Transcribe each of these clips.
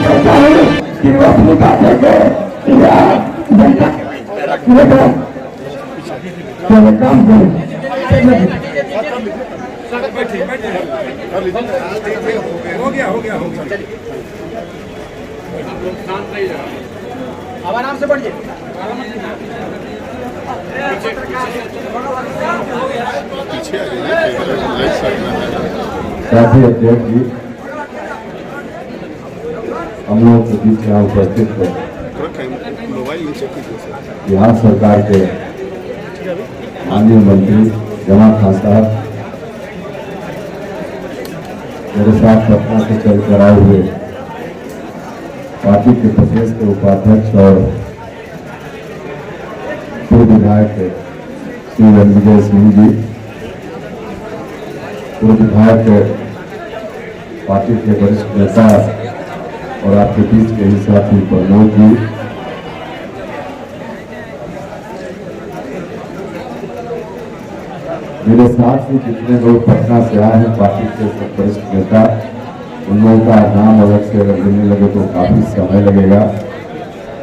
कहता हूँ कि वो अपनी बातें को जनता काम करें। हो गया अब आराम से बढ़िए। साथी अध्यक्ष जी, हम लोग के बीच यहाँ उपस्थित है बिहार सरकार के माननीय मंत्री जमा खान साहब, मेरे साथ पटना से चल कर आए हुए पार्टी के प्रदेश के उपाध्यक्ष और पूर्व विधायक श्री रणविजय सिंह जी, पूर्व विधायक पार्टी के वरिष्ठ नेता और आपके बीच के ही साथी प्रमोद जी, मेरे साथ ही जितने लोग पटना से आए हैं पार्टी के वरिष्ठ नेता, उन लोगों का नाम अलग से अगर लेने लगे तो काफी समय लगेगा।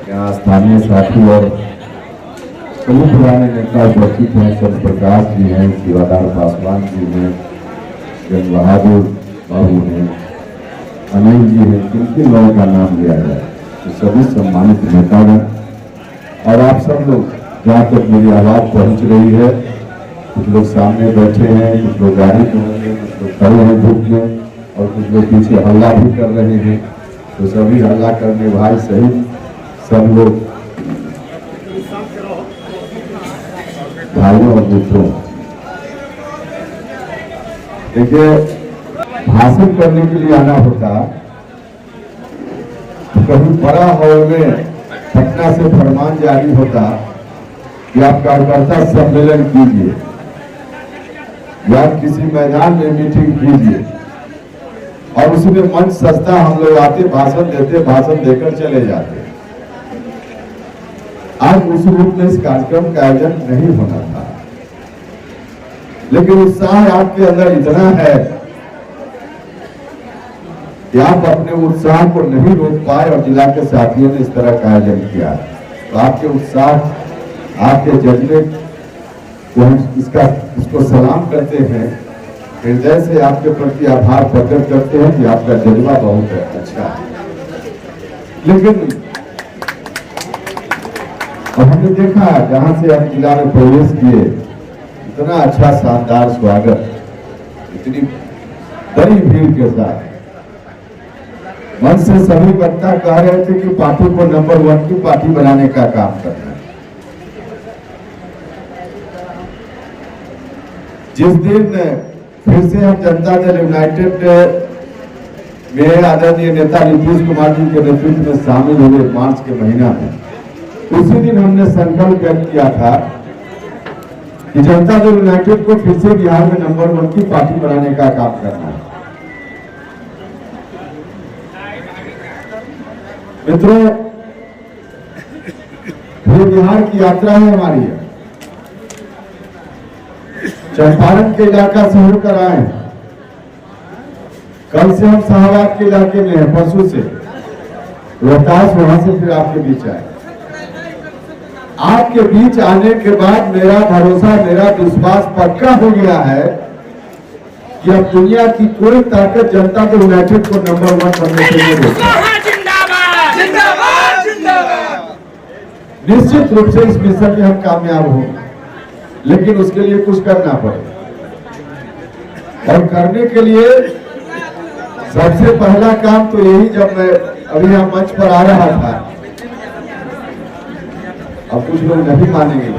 यहाँ स्थानीय साथी और कई पुराने नेता उपस्थित हैं, चंद्र प्रकाश जी हैं, शिवादार पासवान जी हैं, जन बहादुर बाबू हैं, अनिल जी हैं, किन किन लोगों का नाम लिया जाए तो सभी सम्मानित नेतागण और आप सब लोग जहाँ तक मेरी आवाज पहुँच रही है, कुछ लोग सामने बैठे हैं, कुछ लोग गाड़ी में होंगे, कुछ लोग खड़े हैं धूप में और कुछ लोग पीछे हल्ला भी कर रहे हैं, तो सभी हल्ला करने भाई सहित सब लोग भाइयों और मित्रों, देखिए भाषण करने के लिए आना होता, कभी बड़ा हॉल में पटना से फरमान जारी होता कि आप कार्यकर्ता सम्मेलन कीजिए या किसी मैदान में मीटिंग कीजिए और उसमें मंच सस्ता, हम लोग आते भाषण देते, भाषण देकर चले जाते। आज उस रूप में इस कार्यक्रम का आयोजन नहीं होना था, लेकिन उत्साह आपके अंदर इतना है कि आप अपने उत्साह को नहीं रोक पाए और जिला के साथियों ने इस तरह का आयोजन किया। तो आपके उत्साह, आपके जज्बे को हम इसको सलाम करते हैं, हृदय से आपके प्रति आभार प्रकट करते हैं कि आपका जज्बा बहुत अच्छा है। लेकिन और हमने देखा जहां से हम जिला में प्रवेश किए, इतना अच्छा शानदार स्वागत, इतनी बड़ी भीड़ के साथ मन से सभी वक्ता कह रहे थे कि पार्टी को नंबर 1 की पार्टी बनाने का काम करना है। जिस दिन फिर से हम जनता दल यूनाइटेड में आदरणीय नेता नीतीश कुमार जी के नेतृत्व में शामिल हुए मार्च के महीना में, उसी दिन हमने संकल्प व्यक्त किया था कि जनता दल यूनाइटेड को फिर से बिहार में नंबर 1 की पार्टी बनाने का काम करना है। मित्रों, ये बिहार की यात्रा है हमारी है। चंपारण के इलाका से होकर आए, कल से हम शाहबाद के इलाके में हैं, परसों से रोहतास, वहां से फिर आपके बीच आए। आपके बीच आने के बाद मेरा भरोसा, मेरा विश्वास पक्का हो गया है कि अब दुनिया की कोई ताकत जनता दल यूनाइटेड को नंबर 1 बनने से नहीं रोकेगी। निश्चित रूप से इस मिशन में हम कामयाब होंगे, लेकिन उसके लिए कुछ करना पड़ेगा और करने के लिए सबसे पहला काम तो यही, जब मैं अभी यहाँ मंच पर आ रहा था, अब कुछ लोग नहीं मानेंगे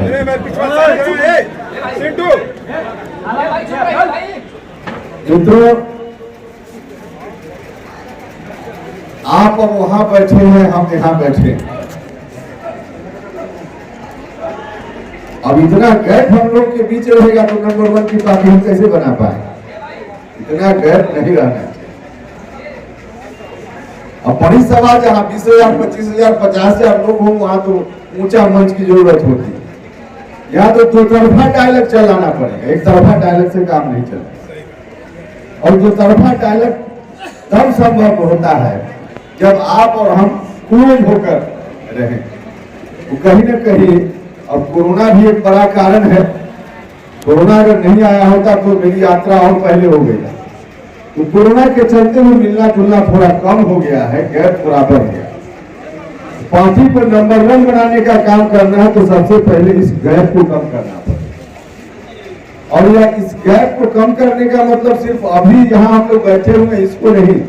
मित्रों, आप अब वहां बैठे हैं, हम यहाँ बैठे हैं। अब इतना गैप हम लोग के बीच रहेगा तो नंबर 1 की पार्टी हम कैसे बना पाए? इतना गैप नहीं रहना चाहिए। अब बड़ी सभा जहाँ 20,000, 25,000, 50,000 लोग हों, वहां तो ऊंचा मंच की जरूरत होती है। यहाँ तो दो तरफा डायलॉग चलाना पड़ेगा, एक तरफा डायलॉग से काम नहीं चलता। और दो तरफा डायलॉग तब संभव होता है जब आप और हम कुएं होकर रहें। तो कहीं न कहीं अब कोरोना भी एक बड़ा कारण है। कोरोना अगर नहीं आया होता तो मेरी यात्रा और पहले हो गई। तो कोरोना के चलते हुए मिलना जुलना थोड़ा कम हो गया है, गैप थोड़ा बढ़ गया। पार्टी को नंबर 1 बनाने का काम करना है तो सबसे पहले इस गैप को कम करना पड़ेगा। और यह इस गैप को कम करने का मतलब सिर्फ अभी यहाँ हम लोग बैठे हुए इसको नहीं,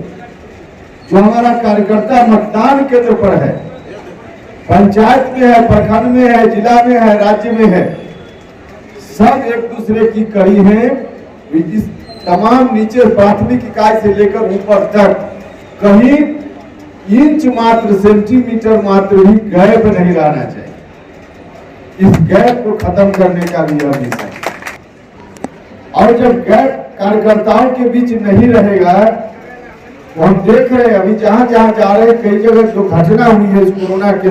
जो हमारा कार्यकर्ता मतदान केंद्र पर है, पंचायत में है, प्रखंड में है, जिला में है, राज्य में है, सब एक दूसरे की कड़ी है। इस तमाम नीचे प्राथमिक इकाई से लेकर ऊपर तक कहीं इंच मात्र, सेंटीमीटर मात्र भी गैप नहीं रहना चाहिए। इस गैप को खत्म करने का भी यह मिशन है। और जब गैप कार्यकर्ताओं के बीच नहीं रहेगा तो हम देख रहे हैं अभी जहां जहां जा रहे हैं, कई जगह जो घटना हुई है इस कोरोना के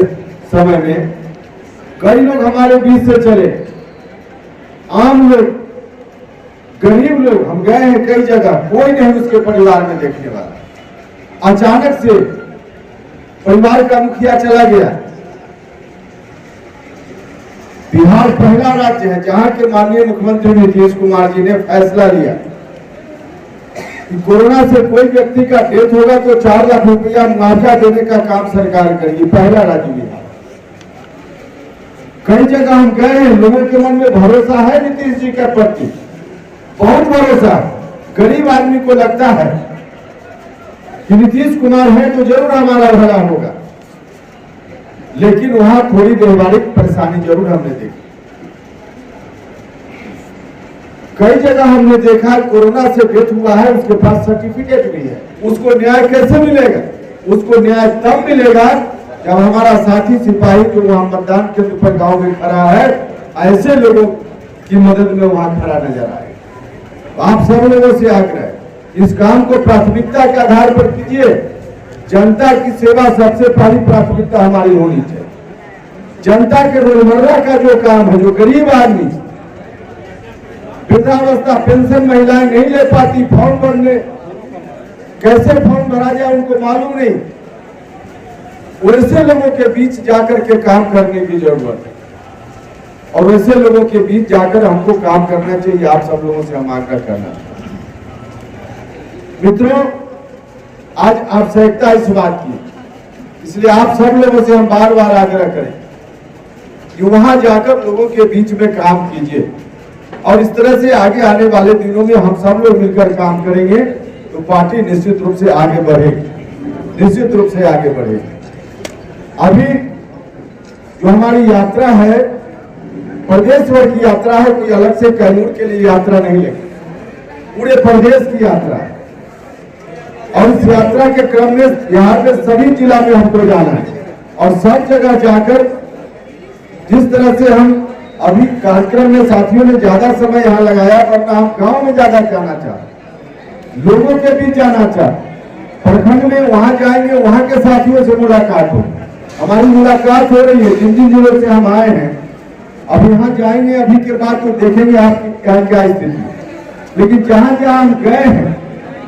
समय में, कई लोग हमारे बीच से चले, आम लोग, गरीब लोग। हम गए हैं कई जगह, कोई नहीं उसके परिवार में देखने वाला। अचानक से परिवार का मुखिया चला गया। बिहार पहला राज्य है जहां के माननीय मुख्यमंत्री नीतीश कुमार जी ने फैसला लिया कि कोरोना से कोई व्यक्ति का डेथ होगा तो 4 लाख रुपया मुआवजा देने का काम सरकार करेगी। पहला राज्य बिहार। कई जगह हम गए हैं, लोगों के मन में भरोसा है नीतीश जी के प्रति, बहुत भरोसा। गरीब आदमी को लगता है कि नीतीश कुमार है तो जरूर हमारा भला होगा, लेकिन वहां थोड़ी व्यवहारिक परेशानी जरूर हमने देखी। कई जगह हमने देखा कोरोना से डेथ हुआ है, उसके पास सर्टिफिकेट भी है, उसको न्याय कैसे मिलेगा? उसको न्याय तब मिलेगा जब हमारा साथी सिपाही जो वहां मतदान केंद्र पर गांव में खड़ा है, ऐसे लोगों की मदद में वहां खड़ा नजर आए। आप सब लोगों से आग्रह, इस काम को प्राथमिकता के आधार पर कीजिए। जनता की सेवा सबसे पहली प्राथमिकता हमारी होनी चाहिए। जनता के रोजमर्रा का जो काम है, जो गरीब आदमी वृद्धावस्था पेंशन महिलाएं नहीं ले पाती, फॉर्म भरने, कैसे फॉर्म भरा जाए उनको मालूम नहीं, वैसे लोगों के बीच जाकर के काम करने की जरूरत है। और वैसे लोगों के बीच जाकर हमको काम करना चाहिए। आप सब लोगों से हम आग्रह करना। मित्रों, आज आवश्यकता इस बात की, इसलिए आप सब लोगों से हम बार बार आग्रह करें कि वहां जाकर लोगों के बीच में काम कीजिए। और इस तरह से आगे आने वाले दिनों में हम सब लोग मिलकर काम करेंगे तो पार्टी निश्चित रूप से आगे बढ़ेगी, निश्चित रूप से आगे बढ़ेगी। अभी जो हमारी यात्रा है, प्रदेश भर की यात्रा है, कोई अलग से कैमूर के लिए यात्रा नहीं है, पूरे प्रदेश की यात्रा है। और इस यात्रा के क्रम में बिहार में सभी जिला में हमको जाना है और सब जगह जाकर जिस तरह से हम अभी कार्यक्रम में साथियों ने ज्यादा समय यहाँ लगाया, वरना हम गांव में ज्यादा जाना चाहते, लोगों के बीच जाना चाहते, प्रखंड में वहां जाएंगे, वहां के साथियों से मुलाकात हो। हमारी मुलाकात हो रही है जिन जिन जिलों से हम आए हैं। अब यहाँ जाएंगे अभी के बाद तो देखेंगे आपकी क्या क्या स्थिति। लेकिन जहां जहां हम गए हैं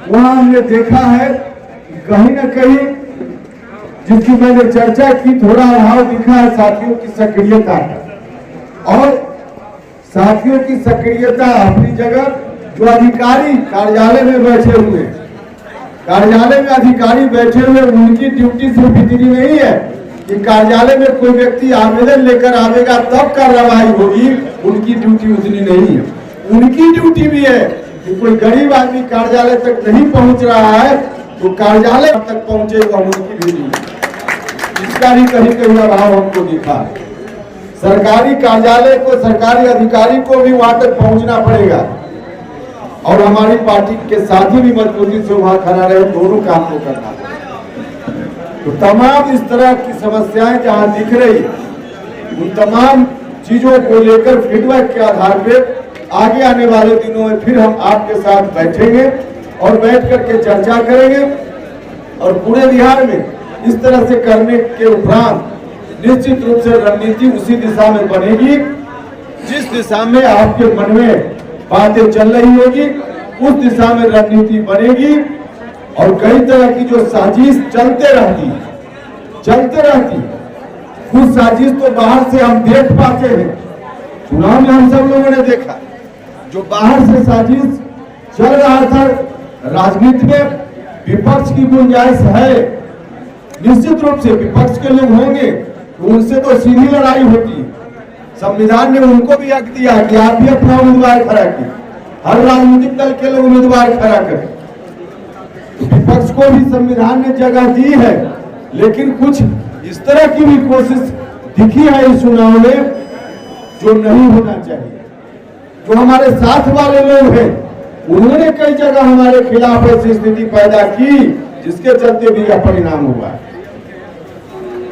वहां हमने देखा है कहीं ना कहीं, जिसकी मैंने चर्चा की, थोड़ा अभाव दिखा है साथियों की सक्रियता का। और साथियों की सक्रियता अपनी जगह, जो अधिकारी कार्यालय में बैठे हुए, कार्यालय में अधिकारी बैठे हुए, उनकी ड्यूटी सिर्फ इतनी नहीं है कि कार्यालय में कोई व्यक्ति आवेदन लेकर आवेगा तब कार्रवाई होगी, उनकी ड्यूटी उतनी नहीं है। उनकी ड्यूटी भी है कि कोई गरीब आदमी कार्यालय तक नहीं पहुंच रहा है तो कार्यालय तक पहुंचे, वह उनकी भी ड्यूटी। इसका भी कहीं कहीं अभाव हमको दिखा है। सरकारी कार्यालय को, सरकारी अधिकारी को भी वहां तक पहुंचना पड़ेगा और हमारी पार्टी के साथी भी मजबूती से वहां खड़ा रहे, दोनों काम को करना पड़ेगा। तो तमाम इस तरह की समस्याएं जहां दिख रही, उन तमाम चीजों को लेकर फीडबैक के आधार पर आगे आने वाले दिनों में फिर हम आपके साथ बैठेंगे और बैठ करके चर्चा करेंगे। और पूरे बिहार में इस तरह से करने के उपरांत निश्चित रूप से रणनीति उसी दिशा में बनेगी जिस दिशा में आपके मन में बातें चल रही होगी, उस दिशा में रणनीति बनेगी और कई तरह की जो साजिश चलते रहती कुछ साजिश तो बाहर से हम देख पाते हैं, चुनाव में हम सब लोगों ने देखा जो बाहर से साजिश चल रहा था। राजनीति में विपक्ष की गुंजाइश है, निश्चित रूप से विपक्ष के लोग होंगे तो उनसे तो सीधी लड़ाई होती। संविधान ने उनको भी हक दिया कि आप भी अपना उम्मीदवार खड़ा कीजिए, हर राजनीतिक दल के लोग उम्मीदवार खड़ा करें। विपक्ष को भी संविधान ने जगह दी है, लेकिन कुछ इस तरह की भी कोशिश दिखी है इस चुनाव में जो नहीं होना चाहिए। जो हमारे साथ वाले लोग हैं उन्होंने कई जगह हमारे खिलाफ ऐसी स्थिति पैदा की जिसके चलते भी यह परिणाम हुआ है।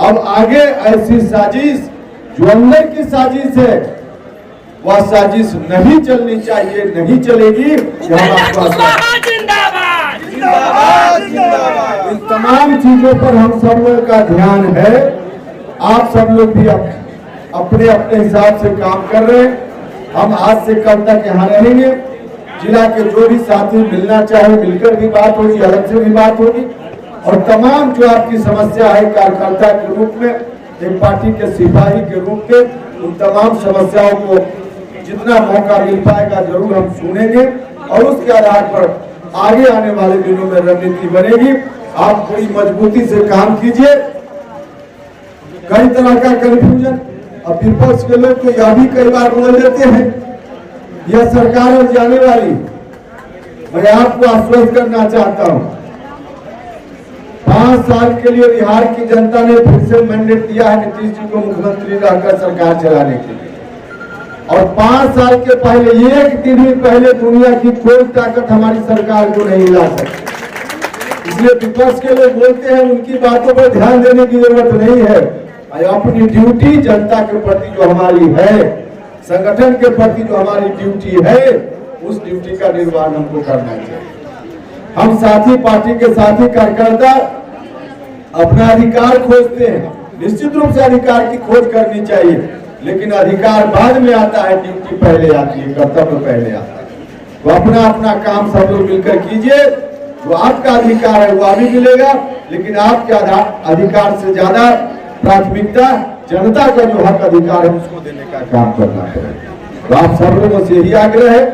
अब आगे ऐसी साजिश जो अंदर की साजिश है वह साजिश नहीं चलनी चाहिए, नहीं चलेगी। इन तमाम चीजों पर हम सब लोगों का ध्यान है। आप सब लोग भी अपने अपने हिसाब से काम कर रहे हैं। हम आज से कल तक यहाँ रहेंगे। जिला के जो भी साथी मिलना चाहे मिलकर भी बात होगी, अलग से भी बात होगी। और तमाम जो आपकी समस्या है कार्यकर्ता के रूप में, एक पार्टी के सिपाही के रूप में, उन तमाम समस्याओं को जितना मौका मिल पाएगा जरूर हम सुनेंगे और उसके आधार पर आगे आने वाले दिनों में रणनीति बनेगी। आप पूरी मजबूती से काम कीजिए। कई तरह का कंफ्यूजन अब विपक्ष के लोग तो यह भी कई बार बोल देते हैं यह सरकार अब जाने वाली। मैं आपको आश्वस्त करना चाहता हूं 5 साल के लिए बिहार की जनता ने फिर से मैंडेट दिया है नीतीश जी को मुख्यमंत्री रहकर सरकार चलाने के लिए। और 5 साल के पहले एक दिन भी पहले दुनिया की कोई ताकत हमारी सरकार को नहीं ला सकती। इसलिए विपक्ष के लोग बोलते हैं उनकी बातों पर ध्यान देने की जरूरत नहीं है। अपनी ड्यूटी जनता के प्रति जो हमारी है, संगठन के प्रति जो हमारी ड्यूटी है, उस ड्यूटी का निर्वहन हमको करना चाहिए। हम साथी पार्टी के साथी कार्यकर्ता अपना अधिकार खोजते हैं, निश्चित रूप से अधिकार की खोज करनी चाहिए, लेकिन अधिकार बाद में आता है, ड्यूटी पहले आती है, कर्तव्य पहले आता है। तो अपना अपना काम सब लोग मिलकर कीजिए। जो आपका अधिकार है वो अभी मिलेगा, लेकिन आपके अधिकार से ज्यादा प्राथमिकता जनता का जो हक अधिकार है उसको देने का काम करना पड़ेगा। तो आप सब लोगों से यही आग्रह है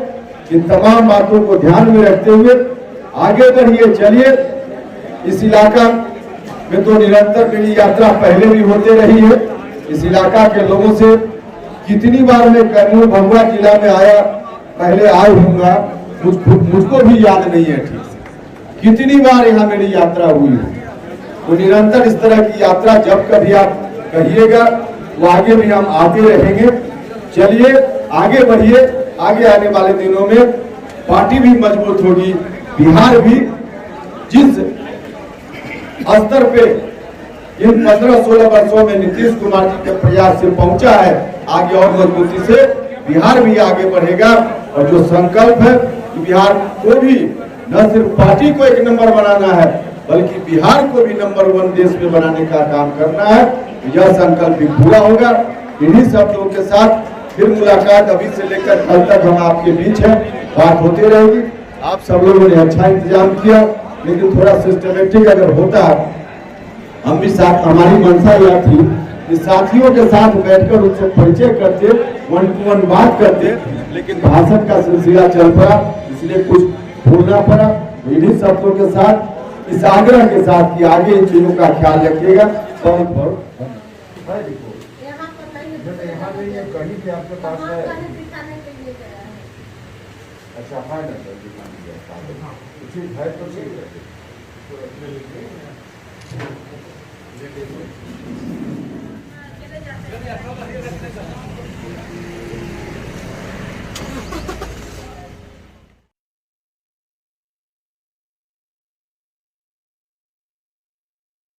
कि तमाम बातों को ध्यान में रखते हुए आगे बढ़िए, चलिए। इस इलाका में तो निरंतर मेरी यात्रा पहले भी होते रही है। इस इलाका के लोगों से कितनी बार मैं कैमूर भभुआ जिला में आया, पहले आया हूँगा, मुझको भी याद नहीं है ठीक से कितनी बार यहाँ मेरी यात्रा हुई है। तो निरंतर इस तरह की यात्रा जब कभी आप कहिएगा वो आगे भी हम आते रहेंगे। चलिए आगे बढ़िए। आगे आने वाले दिनों में पार्टी भी मजबूत होगी, बिहार भी जिस स्तर पे इन 15-16 वर्षों में नीतीश कुमार जी के प्रयास से पहुंचा है, आगे और मजबूती से बिहार भी आगे बढ़ेगा। और जो संकल्प है कि बिहार को भी न सिर्फ पार्टी को एक नंबर बनाना है बल्कि बिहार को भी नंबर 1 देश में बनाने का काम करना है, यह संकल्प भी पूरा होगा। इन्हीं शब्दों के साथ फिर मुलाकात अभी से लेकर कल तक हम आपके बीच है, बात होती रहेगी। आप सब लोगों ने अच्छा इंतजाम किया, लेकिन थोड़ा सिस्टमेटिक अगर होता, हम भी साथ, हमारी मंशा यह थी कि साथियों के साथ बैठकर उनसे परिचय करते, 1 to 1 बात करते, लेकिन भाषण का सिलसिला चल पड़ा, इसलिए कुछ भूलना पड़ा। इन्हीं शब्दों के साथ, इस आग्रह के साथ कि आगे इन चीजों का ख्याल रखिएगा। बहुत बहुत कहीं भी आपके पास है। अच्छा है ना सर, ठीक है तो ठीक है।